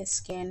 SKN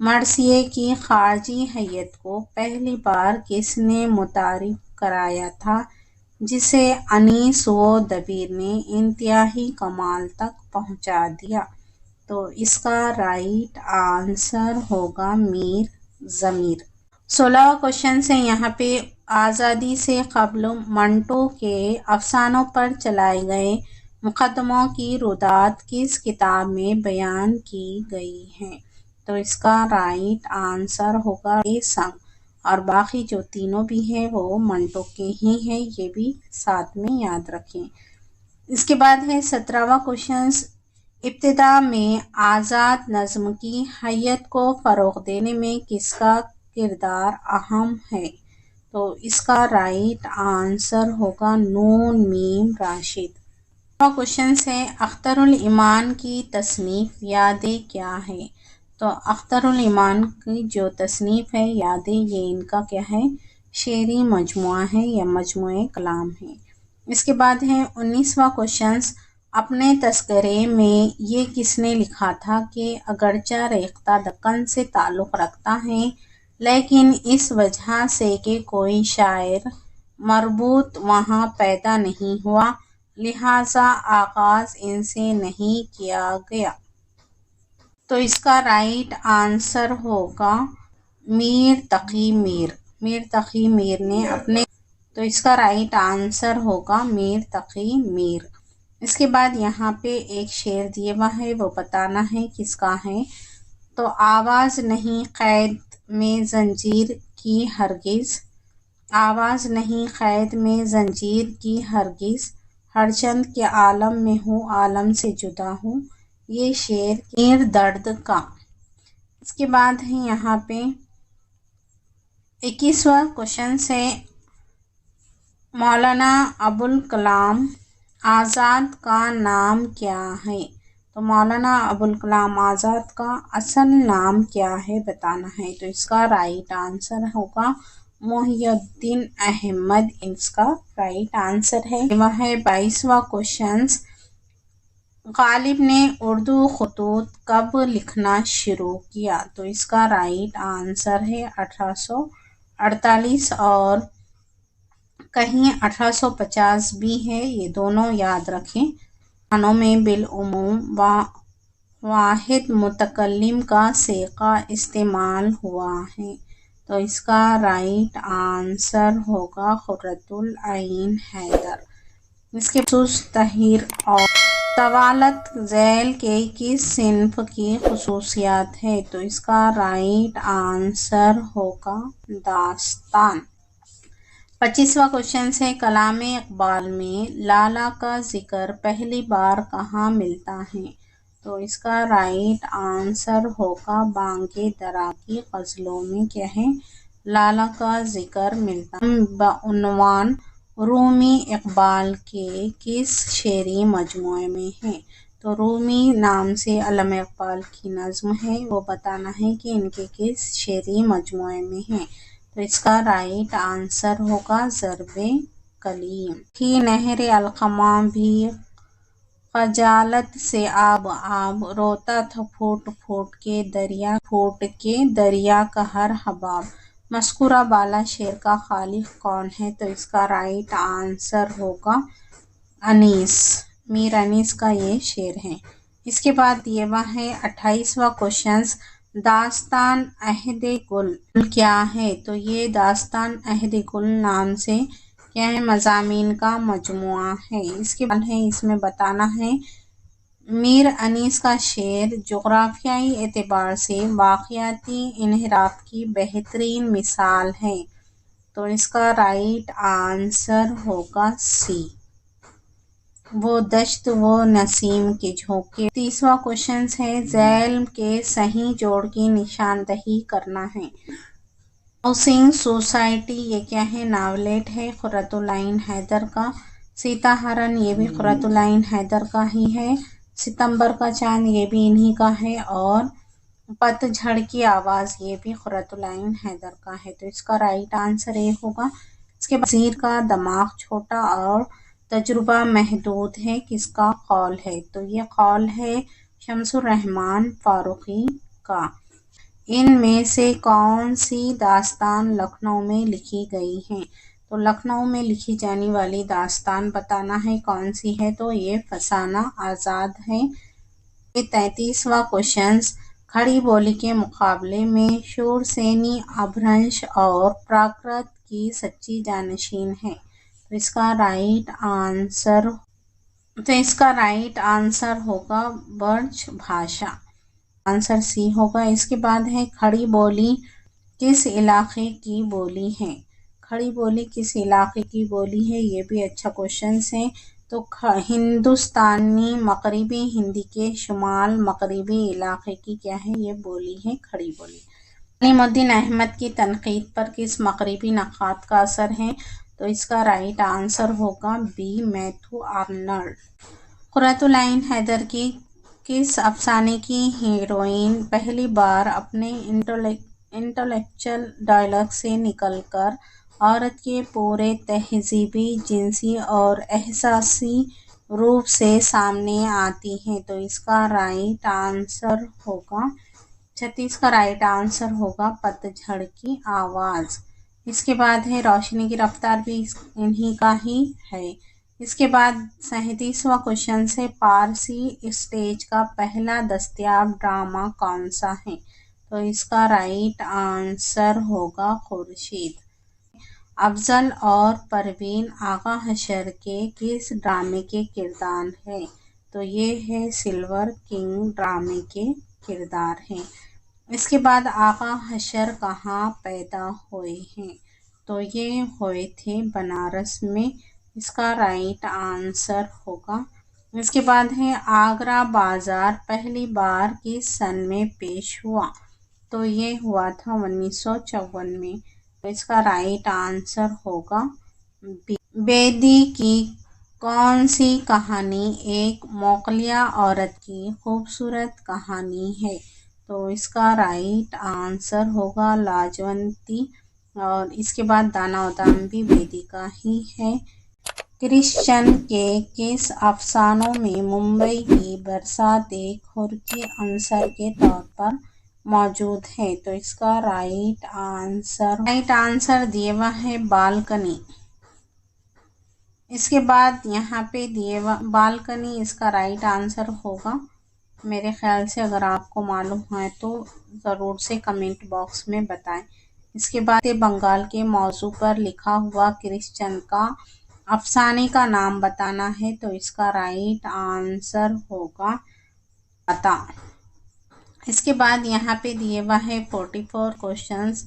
مرثیے کی خارجی حیت کو پہلی بار کس نے متعارف کرایا تھا، جسے انیس و دبیر نے انتہائی کمال تک پہنچا دیا؟ تو اس کا رائٹ آنسر ہوگا میر ضمیر۔ 16 کوشچنس ہیں یہاں پہ۔ آزادی سے قبل منٹو کے افسانوں پر چلائے گئے مقدموں کی ردات کس کتاب میں بیان کی گئی ہیں؟ تو اس کا رائٹ آنسر ہوگا سنگ، اور باقی جو تینوں بھی ہیں وہ منٹو کے ہی ہیں، یہ بھی ساتھ میں یاد رکھیں۔ اس کے بعد ہے 17واں کوشچن، ابتدا میں آزاد نظم کی حیت کو فروغ دینے میں کس کا کردار اہم ہے؟ تو اس کا رائٹ آنسر ہوگا نون میم راشد۔ کوشچن ہے اختر الایمان کی تصنیف یادیں کیا ہے؟ تو اختر الایمان کی جو تصنیف ہے یادیں، یہ ان کا کیا ہے؟ شعری مجموعہ ہے یا مجموعہ کلام ہے۔ اس کے بعد ہے 19واں کوشچن، اپنے تذکرے میں یہ کس نے لکھا تھا کہ اگرچہ ریختہ دکن سے تعلق رکھتا ہے لیکن اس وجہ سے کہ کوئی شاعر مربوط وہاں پیدا نہیں ہوا لہٰذا آغاز ان سے نہیں کیا گیا؟ تو اس کا رائٹ آنسر ہوگا میر تقی میر۔ میر تقی میر نے اپنے، تو اس کا رائٹ آنسر ہوگا میر تقی میر۔ اس کے بعد یہاں پہ ایک شعر دیا ہوا ہے، وہ بتانا ہے کس کا ہے۔ تو آواز نہیں قید میں زنجیر کی ہرگز، آواز نہیں قید میں زنجیر کی ہرگز، ہر چند کے عالم میں ہوں عالم سے جدا ہوں، یہ شعر میر درد کا۔ اس کے بعد ہے یہاں پہ 21واں کوشچن ہے مولانا ابوالکلام آزاد کا نام کیا ہے؟ تو مولانا ابوالکلام آزاد کا اصل نام کیا ہے بتانا ہے۔ تو اس کا رائٹ آنسر ہوگا محی الدین احمد، اس کا رائٹ آنسر ہے۔ وہ ہے 22واں کوشچن، غالب نے اردو خطوط کب لکھنا شروع کیا؟ تو اس کا رائٹ آنسر ہے 1848، اور کہیں 1850 بھی ہے، یہ دونوں یاد رکھیں۔ خانوں میں بالعموم واحد متکلم کا سیغہ استعمال ہوا ہے۔ تو اس کا رائٹ آنسر ہوگا قرۃ العین حیدر۔ اس کے خصوص تحریر اور طوالت ذیل کے کس صنف کی خصوصیات ہے؟ تو اس کا رائٹ آنسر ہوگا داستان۔ 25واں کوشچن ہے کلام اقبال میں لالہ کا ذکر پہلی بار کہاں ملتا ہے؟ تو اس کا رائٹ آنسر ہوگا بانگ درا کی غزلوں میں کیا ہے؟ لالہ کا ذکر ملتا ہے۔ بعنوان رومی اقبال کے کس شعری مجموعے میں ہے؟ تو رومی نام سے علامہ اقبال کی نظم ہے، وہ بتانا ہے کہ ان کے کس شعری مجموعے میں ہے۔ تو اس کا رائٹ آنسر ہوگا ضرب کلیم۔ تھی نہر القمہ بھی خجالت سے آب آب، روتا تھا پھوٹ پھوٹ کے دریا کا ہر حباب۔ مذکورہ بالا شعر کا خالق کون ہے؟ تو اس کا رائٹ آنسر ہوگا انیس، میر انیس کا یہ شعر ہے۔ اس کے بعد یہ وہ ہے 28واں کوشچن، داستان عہد گل کیا ہے؟ تو یہ داستان عہد گل نام سے کیا ہے؟ مضامین کا مجموعہ ہے۔ اس کے بعد ہے اس میں بتانا ہے میر انیس کا شعر جغرافیائی اعتبار سے واقعاتی انحراف کی بہترین مثال ہے۔ تو اس کا رائٹ آنسر ہوگا سی، وہ دشت و نسیم کے جھونکے۔ 30واں کوشچن ہے ذیل کے صحیح جوڑ کی نشاندہی کرنا ہے۔ ہاؤسنگ سوسائٹی یہ کیا ہے؟ ناولیٹ ہے قرۃ العین حیدر کا۔ سیتا ہرن یہ بھی قرۃ العین حیدر کا ہی ہے۔ ستمبر کا چاند یہ بھی انہی کا ہے، اور پت جھڑ کی آواز یہ بھی قرۃ العین حیدر کا ہے۔ تو اس کا رائٹ آنسر یہ ہوگا۔ اس کے بعد وزیر کا دماغ چھوٹا اور تجربہ محدود ہے، کس کا قول ہے؟ تو یہ قول ہے شمس الرحمن فاروقی کا۔ ان میں سے کون سی داستان لکھنؤ میں لکھی گئی ہے؟ تو لکھنؤ میں لکھی جانے والی داستان بتانا ہے کون سی ہے، تو یہ فسانہ آزاد ہے۔ 33واں کوشچن، کھڑی بولی کے مقابلے میں شورسینی اپبھرنش اور پراکرت کی سچی جانشین ہے۔ تو اس کا رائٹ آنسر ہوگا برج بھاشا، آنسر سی ہوگا۔ اس کے بعد ہے کھڑی بولی کس علاقے کی بولی ہے؟ کھڑی بولی کس علاقے کی بولی ہے، یہ بھی اچھا کوشچن ہے۔ تو ہندوستانی مغربی ہندی کے شمال مغربی علاقے کی کیا ہے، یہ بولی ہے کھڑی بولی۔ سلیم الدین احمد کی تنقید پر کس مغربی نقاد کا اثر ہے؟ تو اس کا رائٹ آنسر ہوگا بی، میتھیو آرنلڈ۔ قرۃ العین حیدر کی کس افسانے کی ہیروئن پہلی بار اپنے انٹلیکچل ڈائلاگ سے نکل کر عورت کے پورے تہذیبی، جنسی اور احساسی روپ سے سامنے آتی ہے؟ تو اس کا رائٹ آنسر ہوگا 36 کا رائٹ آنسر ہوگا پت جھڑ کی آواز۔ اس کے بعد ہے روشنی کی رفتار بھی انہی کا ہی ہے۔ اس کے بعد 37واں کوشچن ہے فارسی اسٹیج کا پہلا دستیاب ڈرامہ کون سا ہے؟ تو اس کا رائٹ آنسر ہوگا خورشید۔ افضل اور پروین آغا حشر کے کس ڈرامے کے کردار ہیں؟ تو یہ ہے سلور کنگ ڈرامے کے کردار ہیں۔ اس کے بعد آغا حشر کہاں پیدا ہوئے ہیں؟ تو یہ ہوئے تھے بنارس میں، اس کا رائٹ آنسر ہوگا۔ اس کے بعد ہے آگرہ بازار پہلی بار کس سن میں پیش ہوا؟ تو یہ ہوا تھا 1954 میں، تو اس کا رائٹ آنسر ہوگا بی۔ بیدی کی کون سی کہانی ایک موغلیہ عورت کی خوبصورت کہانی ہے؟ تو اس کا رائٹ آنسر ہوگا لاجونتی، اور اس کے بعد دانا ودام بھی بیدی کا ہی ہے۔ کرشن کے کس افسانوں میں ممبئی کی برسات ایک خوراکی عنصر کے طور پر موجود ہے؟ تو اس کا رائٹ آنسر دیا ہوا ہے بالکنی۔ اس کے بعد یہاں پہ بالکنی اس کا رائٹ آنسر ہوگا میرے خیال سے، اگر آپ کو معلوم ہے تو ضرور سے کمنٹ باکس میں بتائیں۔ اس کے بعد بنگال کے موضوع پر لکھا ہوا کرشن کا افسانے کا نام بتانا ہے، تو اس کا رائٹ آنسر ہوگا داتا۔ اس کے بعد یہاں پہ دیے ہوا ہے 44 کوشچنز،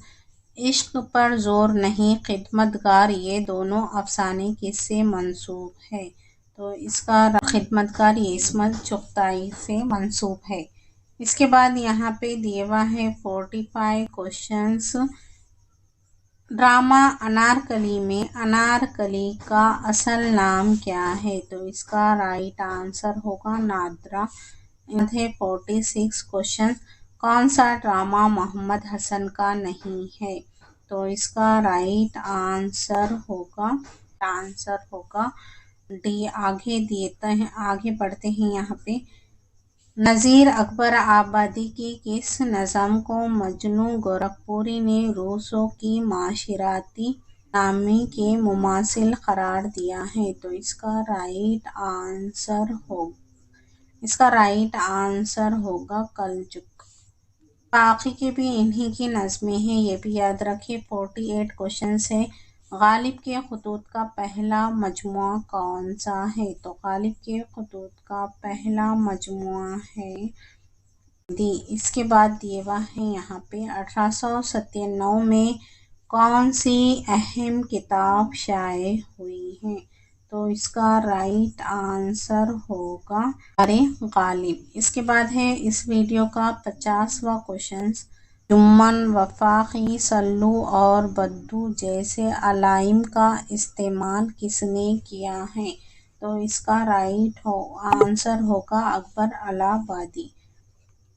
عشق پر زور نہیں خدمتگار یہ دونوں افسانے کس سے منسوب ہے؟ تو اس کا خدمتگار یہ عصمت چغتائی سے منسوب ہے۔ اس کے بعد یہاں پہ دیے ہوا ہے 45 کوشچنز، ڈرامہ انارکلی میں انارکلی کا اصل نام کیا ہے؟ تو اس کا رائٹ آنسر ہوگا نادرا۔ 46 کوشچن، کون سا ڈرامہ محمد حسن کا نہیں ہے؟ تو اس کا رائٹ آنسر ہوگا ڈی۔ آگے بڑھتے ہیں یہاں پہ۔ نذیر اکبر آبادی کی کس نظم کو مجنوں گورکھپوری نے روسو کی معاشرتی نامی کے مماثل قرار دیا ہے؟ تو اس کا رائٹ آنسر ہوگا کلجگ۔ باقی کے بھی انہی کی نظمیں ہیں، یہ بھی یاد رکھیں۔ 48 کوشچنز ہے، غالب کے خطوط کا پہلا مجموعہ کون سا ہے؟ تو غالب کے خطوط کا پہلا مجموعہ ہے دی۔ اس کے بعد دیے ہوا ہے یہاں پہ 1897 میں کون سی اہم کتاب شائع ہوئی ہے؟ تو اس کا رائٹ آنسر ہوگا غالب۔ اس کے بعد ہے اس ویڈیو کا 50واں کوشچن، جمن، وفاقی، سلو اور بدو جیسے علائم کا استعمال کس نے کیا ہے؟ تو اس کا رائٹ آنسر ہوگا اکبر الہٰبادی۔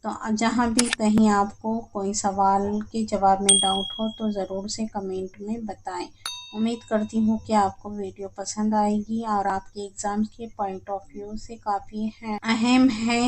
تو جہاں بھی کہیں آپ کو کوئی سوال کے جواب میں ڈاؤٹ ہو تو ضرور سے کمنٹ میں بتائیں۔ امید کرتی ہوں کہ آپ کو ویڈیو پسند آئے گی اور آپ کے ایگزام کے پوائنٹ آف ویو سے کافی اہم ہے۔